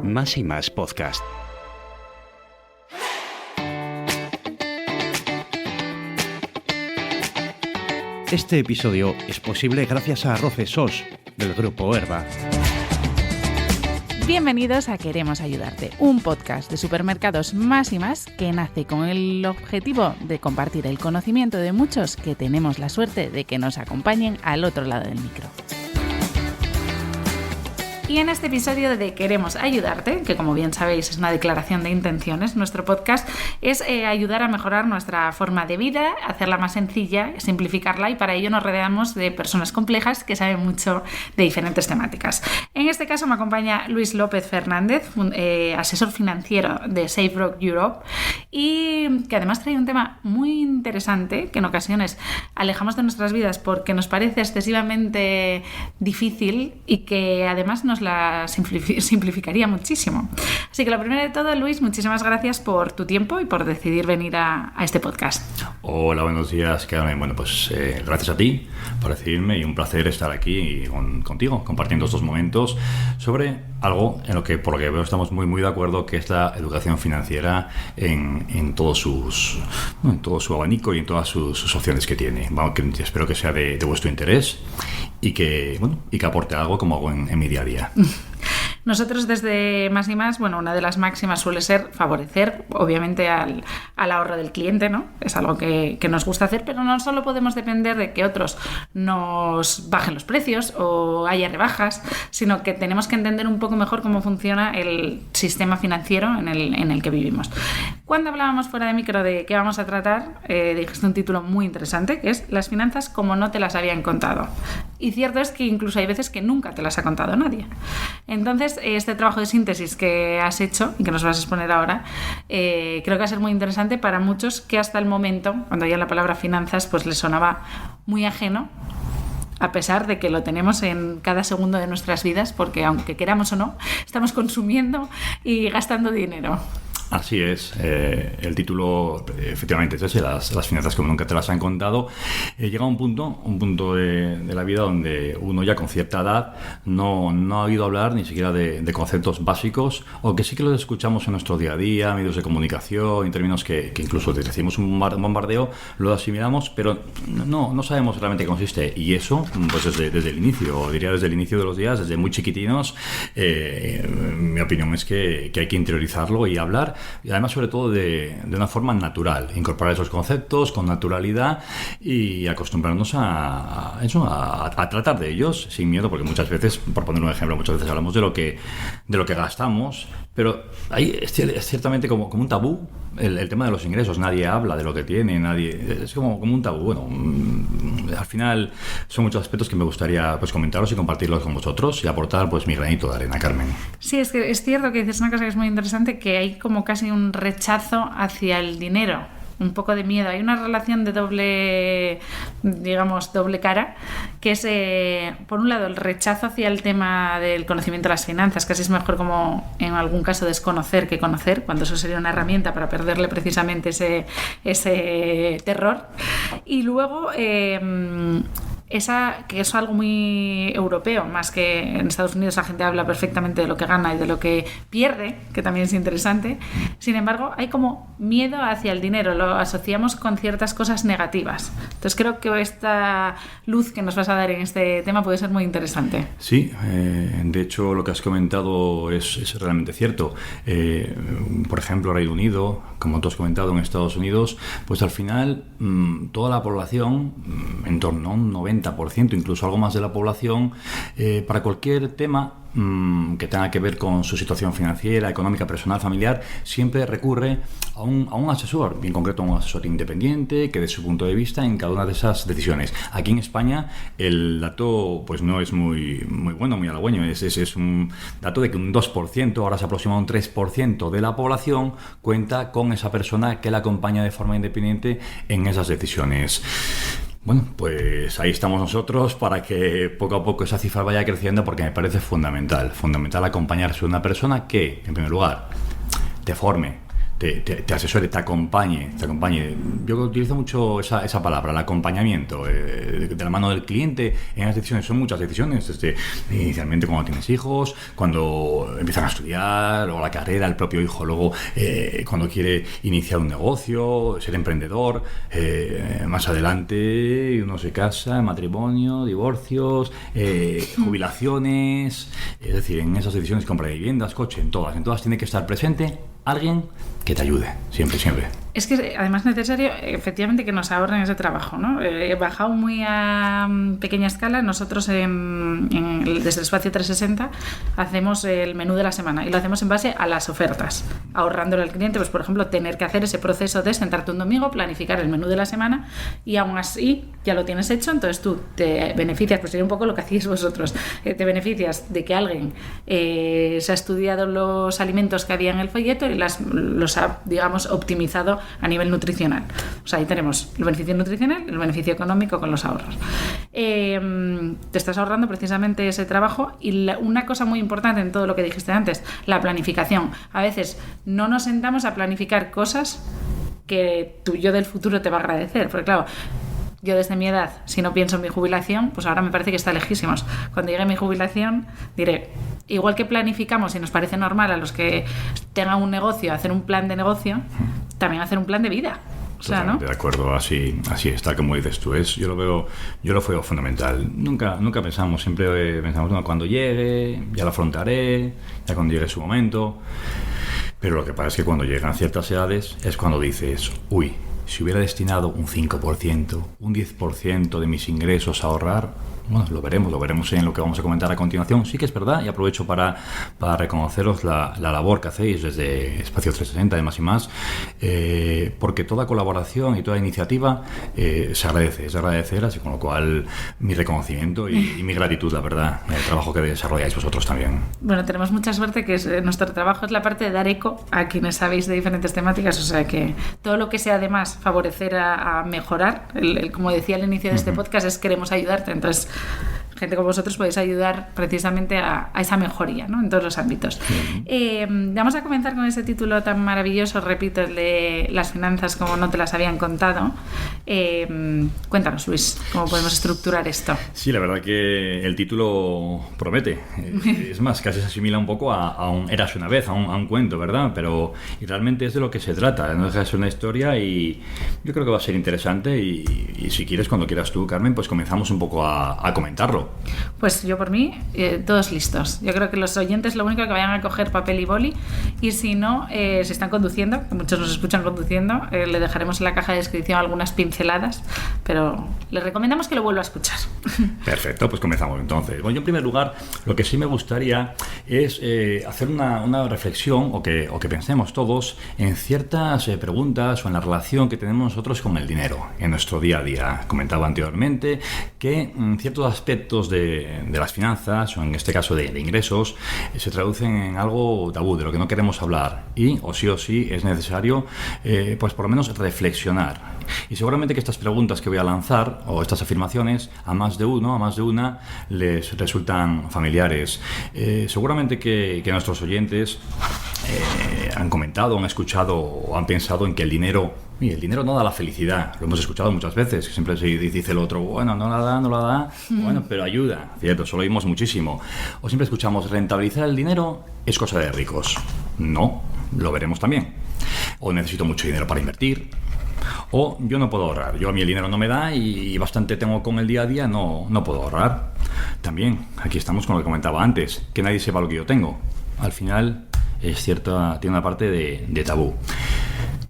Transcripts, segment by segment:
Más y Más Podcast. Este episodio es posible gracias a Arroces Sos, del grupo Herba. Bienvenidos a Queremos Ayudarte, un podcast de supermercados Más y Más que nace con el objetivo de compartir el conocimiento de muchos que tenemos la suerte de que nos acompañen al otro lado del micro. Y en este episodio de Queremos Ayudarte, que como bien sabéis es una declaración de intenciones, nuestro podcast es ayudar a mejorar nuestra forma de vida, hacerla más sencilla, simplificarla, y para ello nos rodeamos de personas complejas que saben mucho de diferentes temáticas. En este caso me acompaña Luis López Fernández, asesor financiero de SafeRock Europe, y que además trae un tema muy interesante que en ocasiones alejamos de nuestras vidas porque nos parece excesivamente difícil y que además nos la simplificaría muchísimo. Así que lo primero de todo, Luis, muchísimas gracias por tu tiempo y por decidir venir a este podcast. Hola, buenos días, Carmen. Bueno, pues gracias a ti por decidirme y un placer estar aquí contigo compartiendo estos momentos sobre algo en lo que, por lo que veo, estamos muy de acuerdo, que es la educación financiera en todo su abanico y en todas sus opciones que tiene. Bueno, que espero que sea de vuestro interés y que aporte algo como hago en mi día a día. Nosotros desde Más y Más, una de las máximas suele ser favorecer, obviamente, al ahorro del cliente, ¿no? Es algo que nos gusta hacer, pero no solo podemos depender de que otros nos bajen los precios o haya rebajas, sino que tenemos que entender un poco mejor cómo funciona el sistema financiero en el que vivimos. Cuando hablábamos fuera de micro de qué vamos a tratar, dijiste un título muy interesante, que es Las finanzas como no te las habían contado. Y cierto es que incluso hay veces que nunca te las ha contado nadie. Entonces, este trabajo de síntesis que has hecho y que nos vas a exponer ahora, creo que va a ser muy interesante para muchos que hasta el momento, cuando oían la palabra finanzas, pues les sonaba muy ajeno, a pesar de que lo tenemos en cada segundo de nuestras vidas, porque aunque queramos o no, estamos consumiendo y gastando dinero. Así es, el título efectivamente es ese, las finanzas como nunca te las han contado. Llega un punto de la vida donde uno ya con cierta edad no ha oído hablar ni siquiera de conceptos básicos, o que sí que los escuchamos en nuestro día a día, medios de comunicación, en términos que incluso decimos un bombardeo, lo asimilamos, pero no sabemos realmente qué consiste. Y eso, pues desde el inicio, diría desde el inicio de los días, desde muy chiquitinos, mi opinión es que hay que interiorizarlo y hablar. Y además, sobre todo, de una forma natural, incorporar esos conceptos con naturalidad y acostumbrarnos a tratar de ellos sin miedo, porque muchas veces, por poner un ejemplo, hablamos de lo que gastamos, pero ahí es ciertamente como un tabú el tema de los ingresos. Nadie habla de lo que tiene, es como un tabú. Al final son muchos aspectos que me gustaría comentaros y compartirlos con vosotros y aportar mi granito de arena, Carmen. Sí, es que es cierto que dices una cosa que es muy interesante, que hay como casi un rechazo hacia el dinero, un poco de miedo. Hay una relación de doble cara, que es, por un lado, el rechazo hacia el tema del conocimiento de las finanzas. Casi es mejor, como en algún caso, desconocer que conocer, cuando eso sería una herramienta para perderle precisamente ese terror. Y luego, que es algo muy europeo, más que en Estados Unidos la gente habla perfectamente de lo que gana y de lo que pierde, que también es interesante. Sin embargo, hay como miedo hacia el dinero, lo asociamos con ciertas cosas negativas. Entonces creo que esta luz que nos vas a dar en este tema puede ser muy interesante. Sí, de hecho lo que has comentado es realmente cierto. Por ejemplo, Reino Unido, como tú has comentado, en Estados Unidos, pues al final toda la población, en torno a un 90%, incluso algo más de la población, para cualquier tema que tenga que ver con su situación financiera, económica, personal, familiar, siempre recurre a un asesor, en concreto a un asesor independiente que dé su punto de vista en cada una de esas decisiones. Aquí en España el dato pues no es muy bueno, muy halagüeño. Es un dato de que un 2%, ahora se aproxima a un 3% de la población cuenta con esa persona que la acompaña de forma independiente en esas decisiones. Bueno, pues ahí estamos nosotros para que poco a poco esa cifra vaya creciendo, porque me parece fundamental acompañarse de una persona que, en primer lugar, te forme, te asesore, te acompañe. Yo utilizo mucho esa palabra, el acompañamiento, de la mano del cliente en las decisiones. Son muchas decisiones, desde inicialmente cuando tienes hijos, cuando empiezan a estudiar, o la carrera, el propio hijo, luego cuando quiere iniciar un negocio, ser emprendedor, más adelante uno se casa, matrimonio, divorcios, jubilaciones, es decir, en esas decisiones, compra de viviendas, coche, en todas tiene que estar presente alguien que te ayude, siempre. Es que además es necesario, efectivamente, que nos ahorren ese trabajo, ¿no? Bajado muy a pequeña escala, nosotros desde el Espacio 360 hacemos el menú de la semana y lo hacemos en base a las ofertas, ahorrándole al cliente, pues por ejemplo, tener que hacer ese proceso de sentarte un domingo, planificar el menú de la semana y aún así ya lo tienes hecho, entonces tú te beneficias, pues sería un poco lo que hacéis vosotros, te beneficias de que alguien se ha estudiado los alimentos que había en el folleto y los ha, digamos, optimizado a nivel nutricional. O sea, ahí tenemos el beneficio nutricional y el beneficio económico con los ahorros. Te estás ahorrando precisamente ese trabajo y una cosa muy importante en todo lo que dijiste antes, la planificación. A veces no nos sentamos a planificar cosas que tu yo del futuro te va a agradecer, porque claro, yo desde mi edad, si no pienso en mi jubilación, pues ahora me parece que está lejísimos. Cuando llegue mi jubilación, diré, igual que planificamos y nos parece normal a los que tengan un negocio hacer un plan de negocio, también hacer un plan de vida. O sea, ¿no? De acuerdo, así está, como dices tú. Yo lo veo fundamental. Nunca pensamos, siempre pensamos, bueno, cuando llegue, ya lo afrontaré, ya cuando llegue su momento. Pero lo que pasa es que cuando llegan ciertas edades es cuando dices, uy, si hubiera destinado un 5%, un 10% de mis ingresos a ahorrar, bueno, lo veremos en lo que vamos a comentar a continuación. Sí que es verdad, y aprovecho para reconoceros la labor que hacéis desde Espacio 360 de Más y Más, porque toda colaboración y toda iniciativa se agradece, es de agradecer, así con lo cual mi reconocimiento y mi gratitud, la verdad, el trabajo que desarrolláis vosotros también. Bueno, tenemos mucha suerte que nuestro trabajo es la parte de dar eco a quienes sabéis de diferentes temáticas, o sea que todo lo que sea además favorecer a mejorar, como decía al inicio de este podcast, es queremos ayudarte, entonces gente como vosotros podéis ayudar precisamente a esa mejoría, ¿no? En todos los ámbitos. Vamos a comenzar con ese título tan maravilloso, repito, el de las finanzas como no te las habían contado. Cuéntanos, Luis, ¿cómo podemos estructurar esto? Sí, la verdad que el título promete. Es más, casi se asimila un poco a un Érase una vez, a un cuento, ¿verdad? Pero y realmente es de lo que se trata, no deja de ser una historia y yo creo que va a ser interesante y si quieres, cuando quieras tú, Carmen, pues comenzamos un poco a comentarlo. Pues yo por mí, todos listos. Yo creo que los oyentes lo único que vayan a coger papel y boli y si no, se están conduciendo, que muchos nos escuchan conduciendo, le dejaremos en la caja de descripción algunas pinceladas, pero les recomendamos que lo vuelva a escuchar. Perfecto, pues comenzamos entonces. Bueno, yo en primer lugar, lo que sí me gustaría es hacer una reflexión o que pensemos todos en ciertas preguntas o en la relación que tenemos nosotros con el dinero en nuestro día a día. Comentaba anteriormente que ciertos aspectos de las finanzas, o en este caso de ingresos, se traducen en algo tabú, de lo que no queremos hablar y, o sí, es necesario pues por lo menos reflexionar. Y seguramente que estas preguntas que voy a lanzar, o estas afirmaciones, a más de una, les resultan familiares. Seguramente que nuestros oyentes han comentado, han escuchado o han pensado en que el dinero no da la felicidad. Lo hemos escuchado muchas veces, que siempre se dice el otro, bueno, no la da, bueno, pero ayuda, cierto, eso lo oímos muchísimo. O siempre escuchamos, rentabilizar el dinero es cosa de ricos. No, lo veremos también. O necesito mucho dinero para invertir, o yo no puedo ahorrar, yo a mí el dinero no me da y bastante tengo con el día a día, no puedo ahorrar. También, aquí estamos con lo que comentaba antes, que nadie sepa lo que yo tengo. Al final, es cierto, tiene una parte de tabú.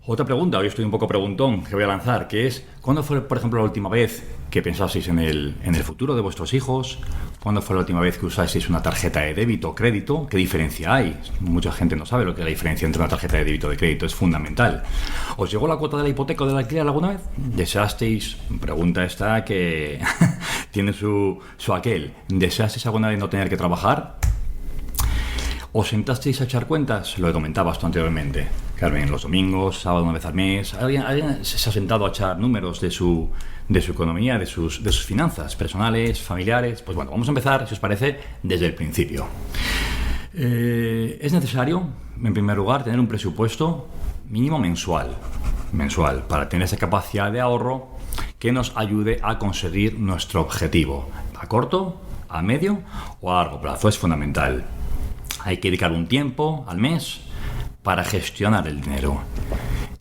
Otra pregunta, hoy estoy un poco preguntón, que voy a lanzar, que es, ¿cuándo fue, por ejemplo, la última vez que pensasteis en el futuro de vuestros hijos? ¿Cuándo fue la última vez que usasteis una tarjeta de débito o crédito? ¿Qué diferencia hay? Mucha gente no sabe lo que es la diferencia entre una tarjeta de débito y de crédito, es fundamental. ¿Os llegó la cuota de la hipoteca o del alquiler alguna vez? ¿Deseasteis, pregunta esta que tiene su aquel, ¿deseasteis alguna vez no tener que trabajar? ¿Os sentasteis a echar cuentas? Lo comentabas tú anteriormente, Carmen, los domingos, sábado, una vez al mes. ¿Alguien se ha sentado a echar números de su economía, de sus finanzas personales, familiares? Pues bueno, vamos a empezar, si os parece, desde el principio. Es necesario, en primer lugar, tener un presupuesto mínimo mensual, para tener esa capacidad de ahorro que nos ayude a conseguir nuestro objetivo, a corto, a medio o a largo plazo. Es fundamental. Hay que dedicar un tiempo al mes para gestionar el dinero.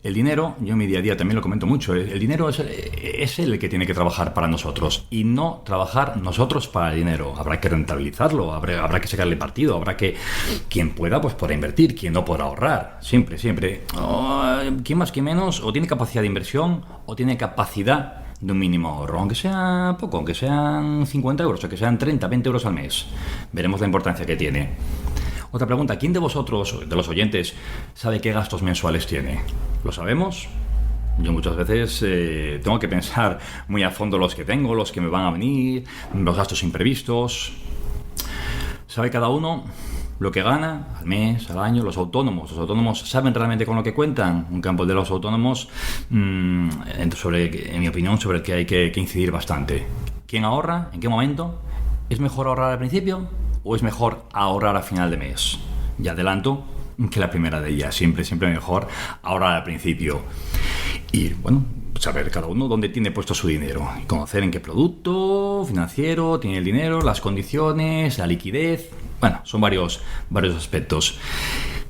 El dinero, yo en mi día a día también lo comento mucho, el dinero es el que tiene que trabajar para nosotros y no trabajar nosotros para el dinero. Habrá que rentabilizarlo, habrá que sacarle partido, habrá que, quien pueda, pues podrá invertir, quien no podrá ahorrar, siempre. Quien más, quien menos, o tiene capacidad de inversión o tiene capacidad de un mínimo ahorro, aunque sea poco, aunque sean 50 euros, o que sean 30, 20 euros al mes. Veremos la importancia que tiene. Otra pregunta, ¿quién de vosotros, de los oyentes, sabe qué gastos mensuales tiene? ¿Lo sabemos? Yo muchas veces tengo que pensar muy a fondo los que tengo, los que me van a venir, los gastos imprevistos. ¿Sabe cada uno lo que gana al mes, al año? Los autónomos saben realmente con lo que cuentan. Un campo de los autónomos, en mi opinión, sobre el que hay que incidir bastante. ¿Quién ahorra? ¿En qué momento? ¿Es mejor ahorrar al principio o es mejor ahorrar a final de mes? Ya adelanto que la primera de ellas, siempre mejor ahorrar al principio. Y bueno, saber cada uno dónde tiene puesto su dinero, conocer en qué producto financiero tiene el dinero, las condiciones, la liquidez. Bueno, son varios aspectos.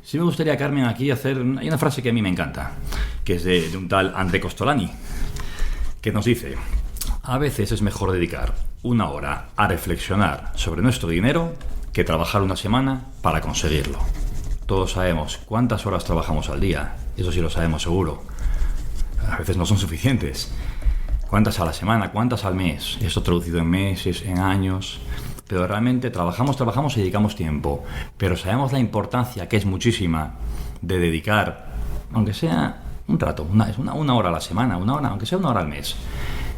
Sí me gustaría, Carmen, aquí hay una frase que a mí me encanta, que es de un tal André Costolani, que nos dice: a veces es mejor dedicar una hora a reflexionar sobre nuestro dinero que trabajar una semana para conseguirlo. Todos sabemos cuántas horas trabajamos al día, eso sí lo sabemos seguro. A veces no son suficientes. ¿Cuántas a la semana? ¿Cuántas al mes? Esto traducido en meses, en años. Pero realmente trabajamos y dedicamos tiempo. Pero sabemos la importancia, que es muchísima, de dedicar, aunque sea un rato, una hora a la semana, una hora, aunque sea una hora al mes,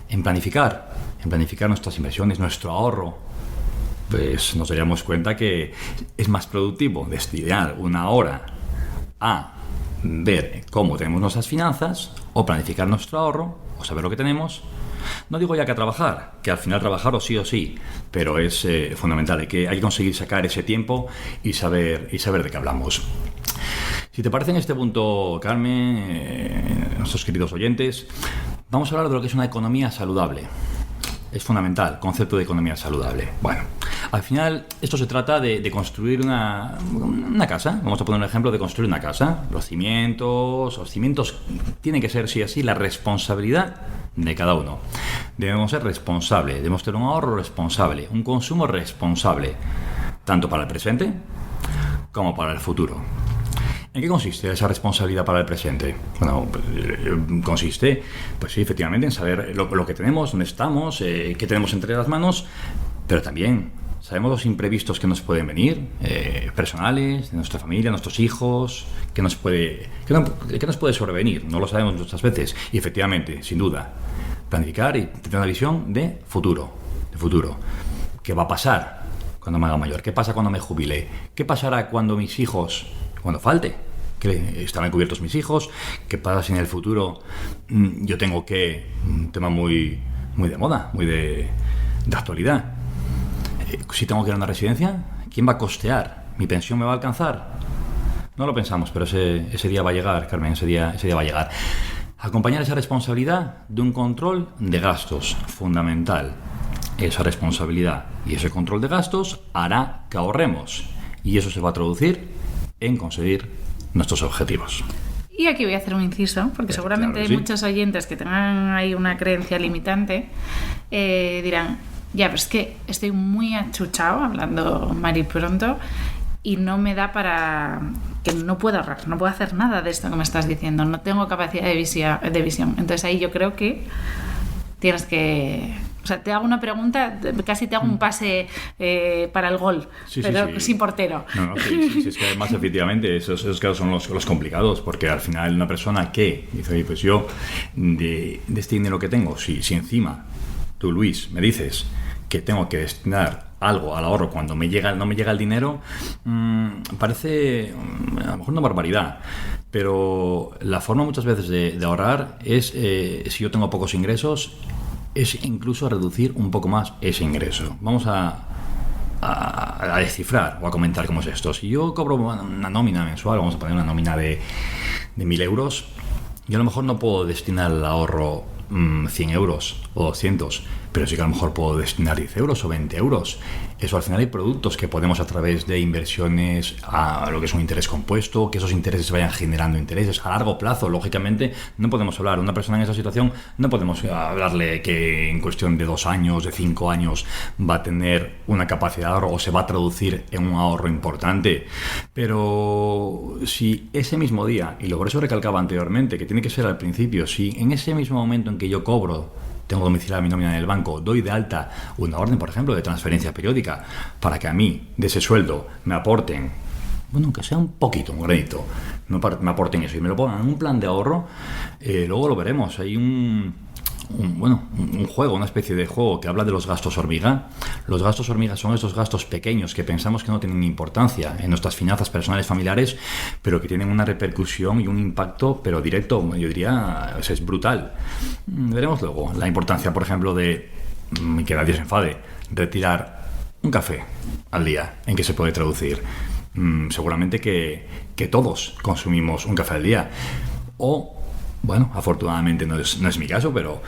en planificar nuestras inversiones, nuestro ahorro. Pues nos daríamos cuenta que es más productivo destinar una hora a ver cómo tenemos nuestras finanzas o planificar nuestro ahorro o saber lo que tenemos. No digo ya que a trabajar, que al final trabajar o sí, pero es fundamental. Hay que conseguir sacar ese tiempo y saber de qué hablamos. Si te parece, en este punto, Carmen, nuestros queridos oyentes, vamos a hablar de lo que es una economía saludable. Es fundamental, concepto de economía saludable. Bueno, al final esto se trata de construir una casa. Vamos a poner un ejemplo de construir una casa. Los cimientos tienen que ser sí así la responsabilidad de cada uno. Debemos ser responsables, debemos tener un ahorro responsable, un consumo responsable, tanto para el presente como para el futuro. ¿En qué consiste esa responsabilidad para el presente? Bueno, consiste, pues sí, efectivamente, en saber lo que tenemos, dónde estamos, qué tenemos entre las manos, pero también sabemos los imprevistos que nos pueden venir, personales, de nuestra familia, nuestros hijos, que nos puede sobrevenir. No lo sabemos muchas veces. Y efectivamente, sin duda, planificar y tener una visión de futuro. ¿Qué va a pasar cuando me haga mayor? ¿Qué pasa cuando me jubile? ¿Qué pasará cuando cuando falte? Que estarán cubiertos mis hijos. ¿Qué pasa si en el futuro yo tengo un tema muy de moda, muy de actualidad? Si tengo que ir a una residencia, ¿quién va a costear? ¿Mi pensión me va a alcanzar? No lo pensamos, pero ese día va a llegar, Carmen, ese día va a llegar. Acompañar esa responsabilidad de un control de gastos, fundamental. Esa responsabilidad y ese control de gastos hará que ahorremos, y eso se va a traducir en conseguir nuestros objetivos. Y aquí voy a hacer un inciso, porque seguramente claro, sí, hay muchos oyentes que tengan ahí una creencia limitante, dirán: ya, pero es que estoy muy achuchado, hablando mal y pronto, y no me da para... que no puedo ahorrar, no puedo hacer nada de esto que me estás diciendo, no tengo capacidad de visión. Entonces ahí yo creo que tienes que... O sea, te hago una pregunta, casi te hago un pase para el gol, pero sin portero. No, sí, es que además, efectivamente, esos casos son los complicados, porque al final una persona que dice: oye, pues yo de este dinero que tengo, si encima tú, Luis, me dices que tengo que destinar algo al ahorro cuando no me llega el dinero, parece a lo mejor una barbaridad. Pero la forma muchas veces de ahorrar es, si yo tengo pocos ingresos, es incluso reducir un poco más ese ingreso. Vamos a descifrar o a comentar cómo es esto. Si yo cobro una nómina mensual, vamos a poner una nómina de de 1.000 euros, yo a lo mejor no puedo destinar al ahorro 100 euros o 200, pero sí que a lo mejor puedo destinar 10 euros o 20 euros. Eso al final hay productos que podemos a través de inversiones a lo que es un interés compuesto, que esos intereses vayan generando intereses a largo plazo. Lógicamente no podemos hablar, una persona en esa situación no podemos hablarle que en cuestión de 2 años, de 5 años va a tener una capacidad de ahorro o se va a traducir en un ahorro importante. Pero si ese mismo día, y por eso recalcaba anteriormente que tiene que ser al principio, si en ese mismo momento en que yo cobro, tengo domiciliada mi nómina en el banco, doy de alta una orden, por ejemplo, de transferencia periódica para que a mí, de ese sueldo, me aporten, bueno, aunque sea un poquito, un granito, me aporten eso y me lo pongan en un plan de ahorro, luego lo veremos. Hay un juego, una especie de juego que habla de los gastos hormiga. Los gastos hormiga son esos gastos pequeños que pensamos que no tienen importancia en nuestras finanzas personales familiares, pero que tienen una repercusión y un impacto, pero directo, yo diría, es brutal. Veremos luego la importancia, por ejemplo, de que nadie se enfade, retirar un café al día, en qué se puede traducir. Seguramente que todos consumimos un café al día. O bueno, afortunadamente no es mi caso, pero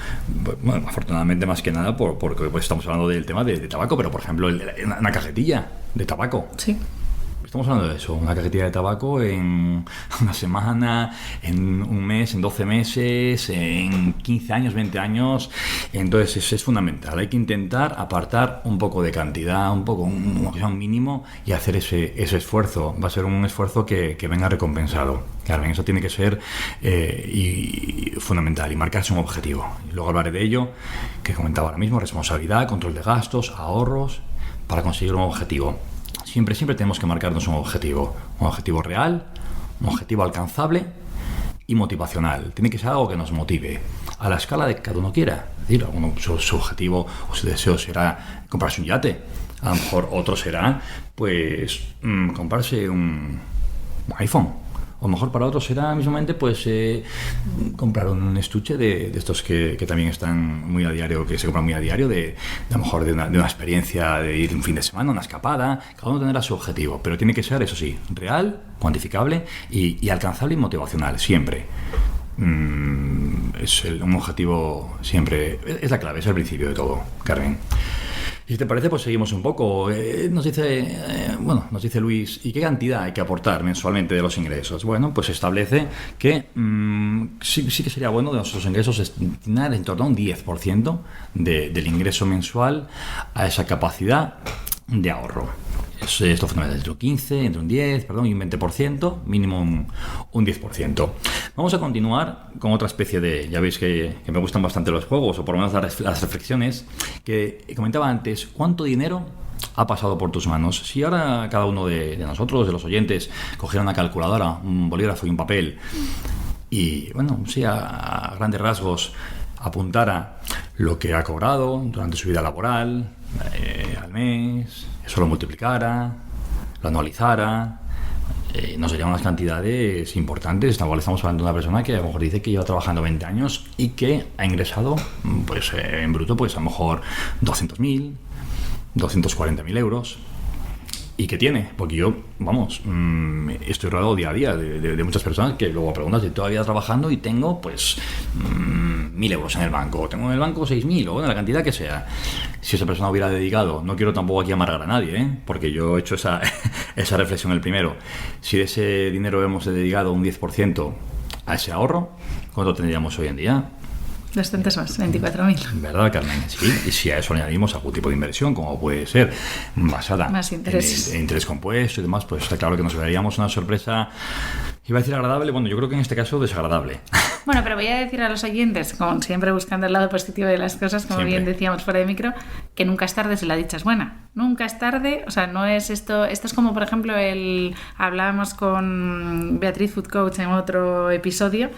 bueno, afortunadamente más que nada porque pues, estamos hablando del tema de tabaco, pero por ejemplo una cajetilla de tabaco. Sí. Estamos hablando de eso, una cajetilla de tabaco en una semana, en un mes, en 12 meses, en 15 años, 20 años. Entonces es fundamental. Hay que intentar apartar un poco de cantidad, un mínimo y hacer ese esfuerzo. Va a ser un esfuerzo que venga recompensado. Carmen, eso tiene que ser y fundamental y marcarse un objetivo. Y luego hablaré de ello, que comentaba ahora mismo, responsabilidad, control de gastos, ahorros, para conseguir un objetivo. Siempre tenemos que marcarnos un objetivo real, un objetivo alcanzable y motivacional. Tiene que ser algo que nos motive a la escala de que cada uno quiera. Es decir, su objetivo o su deseo será comprarse un yate. A lo mejor otro será, pues, comprarse un iPhone. O mejor para otros será mismamente pues comprar un estuche de estos que también están muy a diario, que se compran muy a diario, a lo mejor de una experiencia de ir un fin de semana, una escapada. Cada uno tendrá su objetivo, pero tiene que ser, eso sí, real, cuantificable y alcanzable y motivacional, siempre. Es un objetivo siempre, es la clave, es el principio de todo, Carmen. Y si te parece, pues seguimos un poco. Nos dice Luis, ¿y qué cantidad hay que aportar mensualmente de los ingresos? Bueno, pues establece que sí que sería bueno de nuestros ingresos destinar en torno a un 10% del ingreso mensual a esa capacidad de ahorro. Esto fue entre un 15, entre un 10, y un 20%, mínimo un 10%. Vamos a continuar con otra especie de, ya veis que me gustan bastante los juegos, o por lo menos las reflexiones, que comentaba antes, ¿cuánto dinero ha pasado por tus manos? Si ahora cada uno de nosotros, de los oyentes, cogiera una calculadora, un bolígrafo y un papel, y bueno, sí, a grandes rasgos, apuntara lo que ha cobrado durante su vida laboral, al mes, eso lo multiplicara, lo anualizara, nos serían unas cantidades importantes. Igual estamos hablando de una persona que a lo mejor dice que lleva trabajando 20 años y que ha ingresado, pues en bruto, pues a lo mejor 200.000, 240.000 euros. ¿Y qué tiene? Porque yo, estoy rodeado día a día de muchas personas que luego preguntan si todavía trabajando y tengo, pues, 1.000 euros en el banco. Tengo en el banco 6.000 o bueno, la cantidad que sea. Si esa persona hubiera dedicado, no quiero tampoco aquí amargar a nadie, porque yo he hecho esa reflexión el primero. Si de ese dinero hemos dedicado un 10% a ese ahorro, ¿cuánto tendríamos hoy en día? Bastantes más, 24.000. ¿Verdad, Carmen? Sí, y si a eso añadimos algún tipo de inversión, como puede ser basada más intereses. En interés compuesto y demás, pues está claro que nos daríamos una sorpresa, iba a decir agradable, bueno, yo creo que en este caso desagradable. Bueno, pero voy a decir a los oyentes, como siempre buscando el lado positivo de las cosas, como siempre. Bien decíamos fuera de micro, que nunca es tarde si la dicha es buena. Nunca es tarde, o sea, no es esto es como, por ejemplo, hablábamos con Beatriz Food Coach en otro episodio,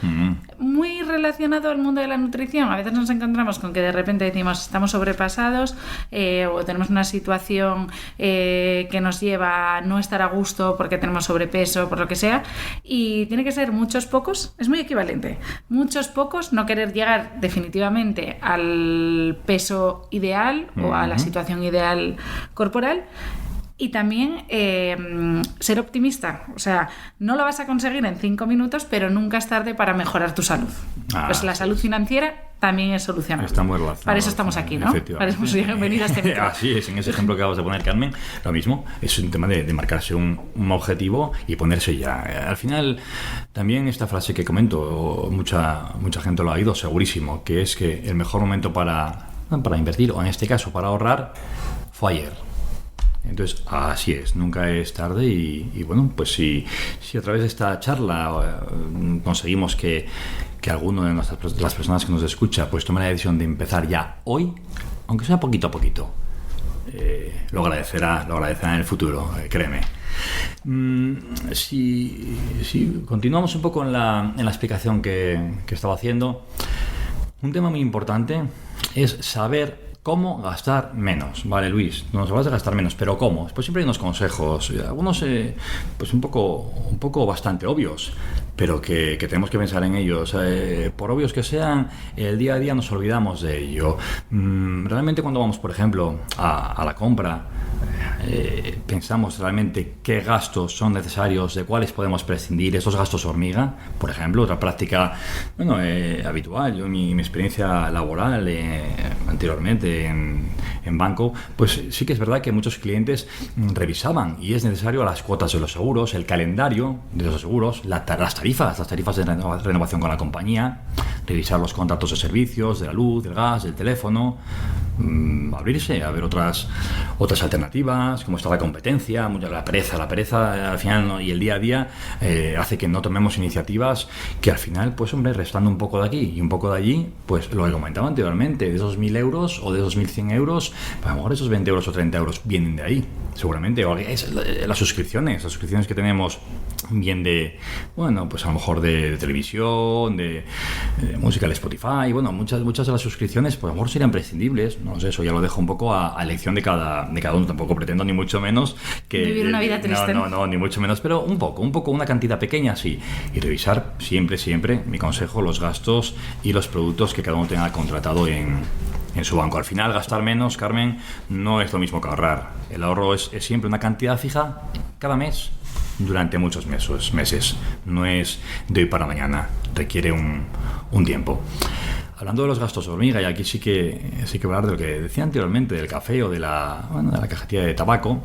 muy relacionado al mundo de la nutrición. A veces nos encontramos con que de repente decimos estamos sobrepasados o tenemos una situación que nos lleva a no estar a gusto porque tenemos sobrepeso, por lo que sea, y tiene que ser muchos pocos, es muy equivalente. Muchos pocos, no querer llegar definitivamente al peso ideal o a la situación ideal corporal Y también ser optimista. O sea, no lo vas a conseguir en 5 minutos, pero nunca es tarde para mejorar tu salud. Pues la salud financiera también es solucionable. Está muy relacionado. Para eso estamos aquí, ¿no? Para eso hemos venido a este micro. Así es, en ese ejemplo que acabas de poner, Carmen, lo mismo. Es un tema de marcarse un objetivo y ponerse ya. Al final, también esta frase que comento, mucha gente lo ha oído segurísimo, que es que el mejor momento para invertir, o en este caso para ahorrar, fue ayer. Entonces, así es, nunca es tarde y bueno, pues si a través de esta charla conseguimos que alguno de las personas que nos escucha pues tome la decisión de empezar ya hoy, aunque sea poquito a poquito, lo agradecerá en el futuro, créeme. Si continuamos un poco en la explicación que estaba haciendo, un tema muy importante es saber cómo gastar menos. Vale, Luis, nos hablas de gastar menos, pero ¿cómo? Pues siempre hay unos consejos, algunos pues un poco bastante obvios, pero que tenemos que pensar en ellos. Por obvios que sean, el día a día nos olvidamos de ello. Realmente cuando vamos, por ejemplo, a la compra, pensamos realmente qué gastos son necesarios, de cuáles podemos prescindir, esos gastos hormiga, por ejemplo, otra práctica habitual. Yo mi experiencia laboral anteriormente en banco, pues sí que es verdad que muchos clientes revisaban, y es necesario, las cuotas de los seguros, el calendario de los seguros, las tarifas de renovación con la compañía, revisar los contratos de servicios, de la luz, del gas, del teléfono, abrirse a ver otras alternativas, cómo está la competencia. La pereza al final, ¿no? Y el día a día hace que no tomemos iniciativas que al final, pues hombre, restando un poco de aquí y un poco de allí, pues lo que comentaba anteriormente, de esos 1.000 euros o de esos 1.100 euros, pues a lo mejor esos 20 euros o 30 euros vienen de ahí, seguramente. O las suscripciones que tenemos, bien de, bueno, pues a lo mejor de televisión, de música, de Spotify, bueno, muchas de las suscripciones, pues a lo mejor serían prescindibles. No sé, eso ya lo dejo un poco a elección de cada uno. Tampoco pretendo ni mucho menos que vivir una vida triste. No, ni mucho menos, pero un poco, una cantidad pequeña, sí. Y revisar siempre, mi consejo, los gastos y los productos que cada uno tenga contratado en su banco. Al final, gastar menos, Carmen, no es lo mismo que ahorrar. El ahorro es siempre una cantidad fija cada mes durante muchos meses. No es de hoy para mañana, requiere un tiempo. Hablando de los gastos hormiga, y aquí sí que voy a hablar de lo que decía anteriormente, del café o de la cajetilla de tabaco.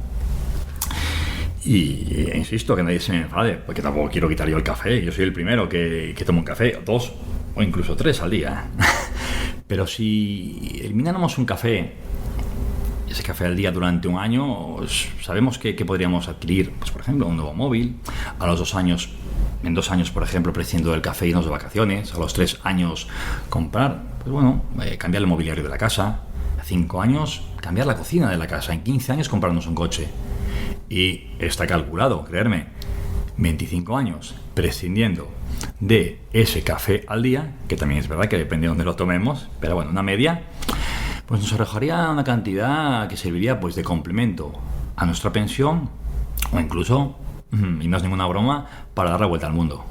Y insisto, que nadie se me enfade, porque tampoco quiero quitar yo el café. Yo soy el primero que tomo un café, 2 o incluso 3 al día. Pero si elimináramos ese café al día durante un año, sabemos que podríamos adquirir, pues por ejemplo, un nuevo móvil. A los 2 años, en 2 años, por ejemplo, prescindiendo del café y irnos de vacaciones. A los 3 años, comprar, pues bueno, cambiar el mobiliario de la casa. A 5 años, cambiar la cocina de la casa. En 15 años, comprarnos un coche. Y está calculado, creerme, 25 años prescindiendo de ese café al día, que también es verdad que depende de dónde lo tomemos, pero bueno, una media, pues nos arrojaría una cantidad que serviría pues de complemento a nuestra pensión, o incluso, y no es ninguna broma, para dar la vuelta al mundo.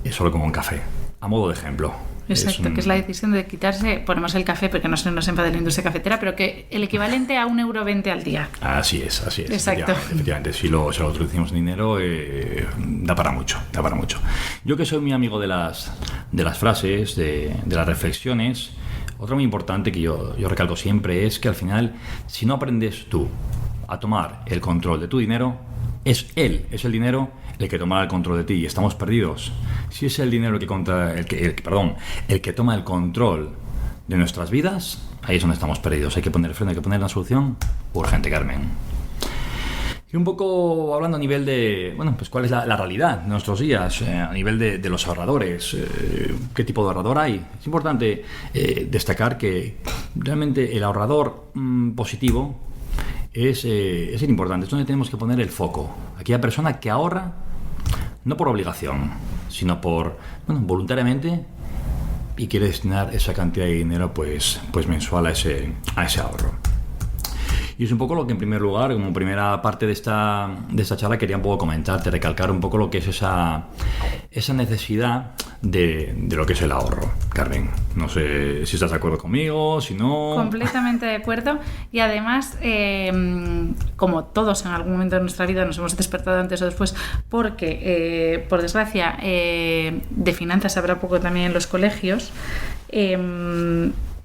Es solo como un café, a modo de ejemplo. Exacto, que es la decisión de quitarse, ponemos el café porque no se nos enfade la industria cafetera, pero que el equivalente a 1,20 € al día. Así es. Exacto. Efectivamente, si lo traducimos en dinero, da para mucho. Yo, que soy muy amigo de las frases, de las reflexiones, otra muy importante que yo recalco siempre es que al final, si no aprendes tú a tomar el control de tu dinero, es el dinero el que toma el control de ti, y estamos perdidos. Si es el dinero el que toma el control de nuestras vidas, ahí es donde estamos perdidos. Hay que poner freno, hay que poner una solución urgente, Carmen. Y un poco hablando a nivel de, bueno, pues cuál es la realidad de nuestros días, a nivel de los ahorradores, qué tipo de ahorrador hay. Es importante destacar que realmente el ahorrador positivo es importante. Es donde tenemos que poner el foco. Aquella persona que ahorra no por obligación, sino por, voluntariamente, y quiere destinar esa cantidad de dinero pues mensual a ese ahorro. Y es un poco lo que en primer lugar, como primera parte de esta charla, quería un poco comentarte, recalcar un poco lo que es esa necesidad de lo que es el ahorro. Carmen, no sé si estás de acuerdo conmigo, si no... Completamente de acuerdo. Y además, como todos en algún momento de nuestra vida nos hemos despertado antes o después, porque, por desgracia, de finanzas habrá poco también en los colegios,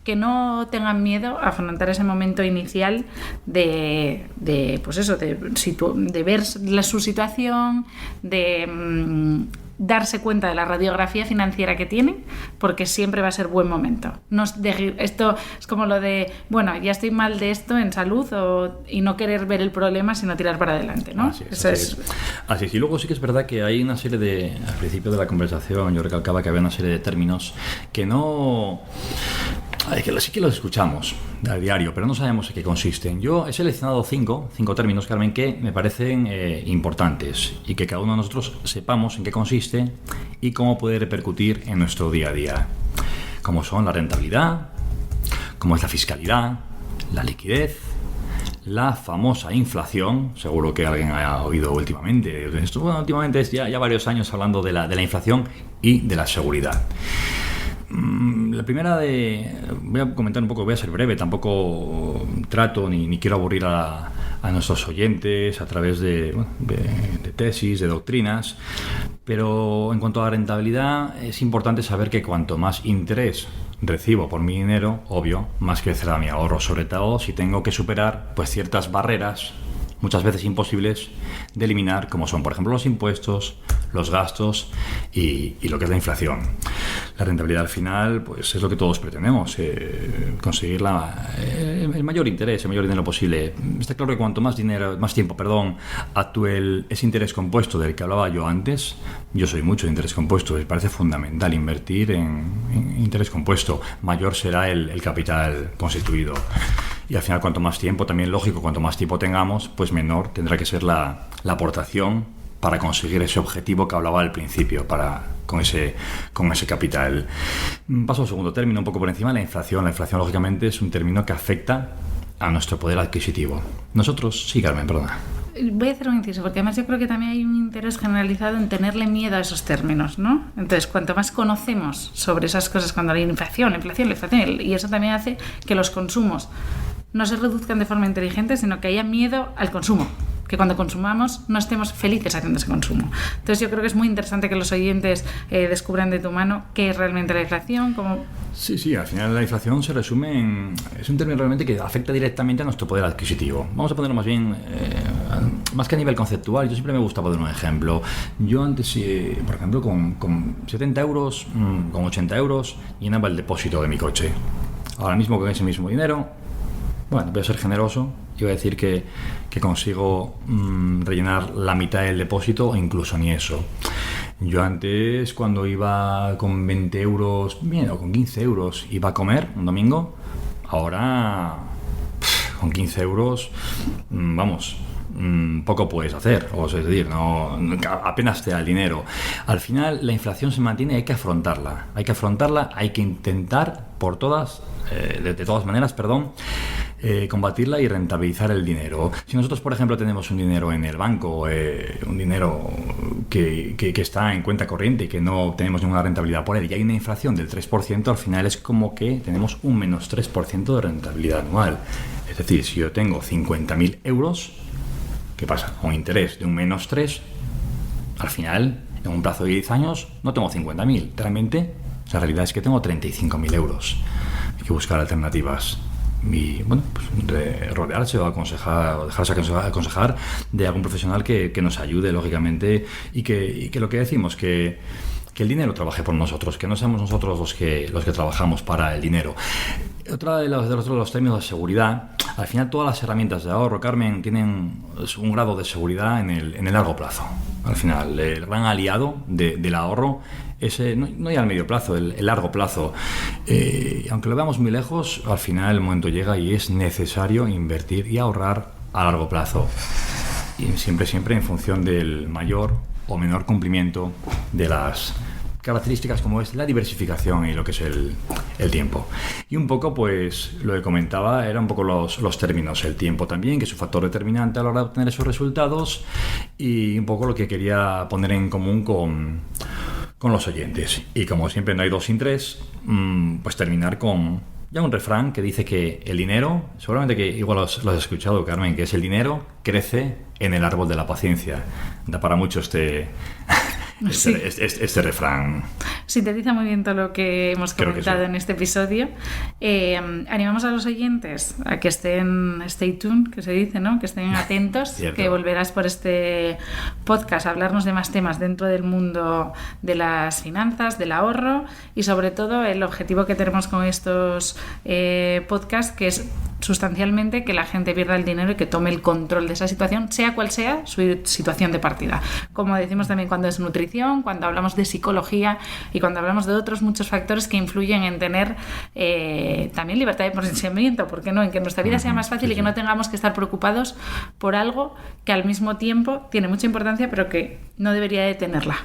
que no tengan miedo a afrontar ese momento inicial pues eso, de ver su situación, de darse cuenta de la radiografía financiera que tienen, porque siempre va a ser buen momento. Esto es como lo de, bueno, ya estoy mal de esto en salud y no querer ver el problema, sino tirar para adelante, ¿no? Así es. Y luego sí que es verdad que hay una serie al principio de la conversación yo recalcaba que había una serie de términos que no... que sí que los escuchamos a diario, pero no sabemos en qué consisten. Yo he seleccionado cinco términos, Carmen, que me parecen importantes y que cada uno de nosotros sepamos en qué consiste y cómo puede repercutir en nuestro día a día. Como son la rentabilidad, como es la fiscalidad, la liquidez, la famosa inflación, seguro que alguien ha oído últimamente. Últimamente es ya varios años hablando de la inflación y de la seguridad. La primera voy a comentar un poco, voy a ser breve, tampoco trato ni quiero aburrir a nuestros oyentes a través de tesis, de doctrinas, pero en cuanto a la rentabilidad es importante saber que cuanto más interés recibo por mi dinero, obvio, más crecerá mi ahorro, sobre todo si tengo que superar pues ciertas barreras muchas veces imposibles de eliminar, como son por ejemplo los impuestos, los gastos y lo que es la inflación. La rentabilidad al final pues es lo que todos pretendemos, conseguir el mayor interés, el mayor dinero posible. Está claro que cuanto más tiempo actúe ese interés compuesto del que hablaba yo antes. Yo soy mucho de interés compuesto, me parece fundamental invertir en interés compuesto, mayor será el capital constituido. Y al final, cuanto más tiempo, también lógico, cuanto más tiempo tengamos, pues menor tendrá que ser la aportación para conseguir ese objetivo que hablaba al principio, con ese capital. Paso al segundo término, un poco por encima, la inflación. La inflación, lógicamente, es un término que afecta a nuestro poder adquisitivo. Nosotros, sí, Carmen, perdona. Voy a hacer un inciso, porque además yo creo que también hay un interés generalizado en tenerle miedo a esos términos, ¿no? Entonces, cuanto más conocemos sobre esas cosas, cuando hay inflación, y eso también hace que los consumos no se reduzcan de forma inteligente, sino que haya miedo al consumo, que cuando consumamos no estemos felices haciendo ese consumo. Entonces yo creo que es muy interesante que los oyentes descubran de tu mano qué es realmente la inflación. Sí, al final la inflación se resume es un término realmente que afecta directamente a nuestro poder adquisitivo. Vamos a ponerlo más bien, más que a nivel conceptual. Yo siempre me gusta poner un ejemplo. Yo antes, por ejemplo, con 70 euros, con 80 euros, llenaba el depósito de mi coche. Ahora mismo con ese mismo dinero, bueno, voy a ser generoso y voy a decir que consigo rellenar la mitad del depósito o incluso ni eso. Yo antes, cuando iba con 20 euros, bien, o con 15 euros, iba a comer un domingo. Ahora, con 15 euros, poco puedes hacer, es decir, apenas te da el dinero. Al final la inflación se mantiene, hay que afrontarla, hay que intentar de todas maneras, combatirla y rentabilizar el dinero. Si nosotros, por ejemplo, tenemos un dinero en el banco, un dinero que está en cuenta corriente y que no tenemos ninguna rentabilidad por él, y hay una inflación del 3%, al final es como que tenemos un menos 3% de rentabilidad anual. Es decir, si yo tengo 50.000 euros, ¿qué pasa? Con interés de un menos 3, al final, en un plazo de 10 años, no tengo 50.000. Realmente, la realidad es que tengo 35.000 euros. Hay que buscar alternativas. Y rodearse o dejarse aconsejar de algún profesional que nos ayude, lógicamente, y que lo que decimos, que el dinero trabaje por nosotros, que no seamos nosotros los que trabajamos para el dinero. Otra de los términos de seguridad, al final todas las herramientas de ahorro, Carmen, tienen un grado de seguridad en el largo plazo. Al final, el gran aliado del ahorro es no ya el medio plazo, el largo plazo. Aunque lo veamos muy lejos, al final el momento llega y es necesario invertir y ahorrar a largo plazo. Y siempre en función del mayor o menor cumplimiento de las características como es la diversificación y lo que es el tiempo. Y un poco, pues, lo que comentaba era un poco los términos, el tiempo también, que es un factor determinante a la hora de obtener esos resultados, y un poco lo que quería poner en común con los oyentes. Y como siempre no hay dos sin tres, pues terminar con ya un refrán que dice que el dinero, seguramente que igual lo has escuchado, Carmen, que es el dinero crece en el árbol de la paciencia. Da para mucho este refrán. Sintetiza muy bien todo lo que hemos comentado en este episodio. Animamos a los oyentes a que stay tuned, que se dice, ¿no? Que estén atentos, que volverás por este podcast a hablarnos de más temas dentro del mundo de las finanzas, del ahorro y sobre todo el objetivo que tenemos con estos podcasts, que es sustancialmente que la gente pierda el dinero y que tome el control de esa situación, sea cual sea su situación de partida. Como decimos también cuando es nutrición, cuando hablamos de psicología y cuando hablamos de otros muchos factores que influyen en tener también libertad de pensamiento, ¿por qué no? En que nuestra vida sea más fácil y que no tengamos que estar preocupados por algo que al mismo tiempo tiene mucha importancia, pero que no debería de tenerla.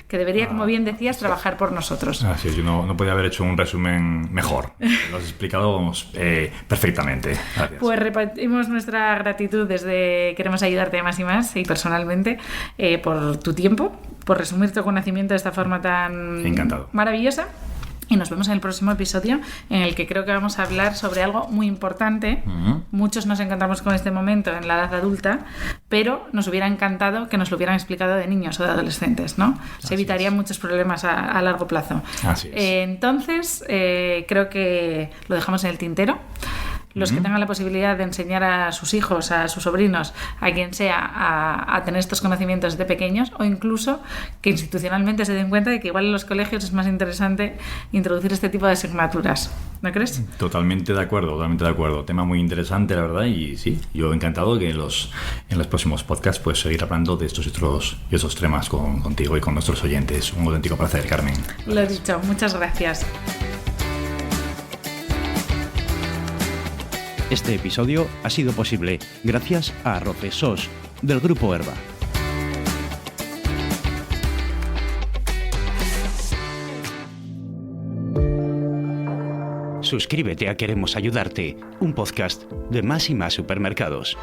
Que debería, como bien decías, trabajar por nosotros. Así es, yo no podía haber hecho un resumen mejor. Lo has explicado perfectamente. Gracias. Pues repartimos nuestra gratitud desde Queremos Ayudarte Más y Más y personalmente por tu tiempo, por resumir tu conocimiento de esta forma tan maravillosa. Y nos vemos en el próximo episodio, en el que creo que vamos a hablar sobre algo muy importante. Muchos nos encontramos con este momento en la edad adulta, pero nos hubiera encantado que nos lo hubieran explicado de niños o de adolescentes, ¿no? Se evitarían muchos problemas a largo plazo. Así es. Entonces, creo que lo dejamos en el tintero. Los que tengan la posibilidad de enseñar a sus hijos, a sus sobrinos, a quien sea, a tener estos conocimientos de pequeños, o incluso que institucionalmente se den cuenta de que igual en los colegios es más interesante introducir este tipo de asignaturas. ¿No crees? Totalmente de acuerdo. Tema muy interesante, la verdad, y sí, yo encantado que en los próximos podcasts pues seguir hablando de estos y otros temas contigo y con nuestros oyentes. Un auténtico placer, Carmen. Lo he dicho, muchas gracias. Este episodio ha sido posible gracias a Arroces SOS, del Grupo Herba. Suscríbete a Queremos Ayudarte, un podcast de Más y Más Supermercados.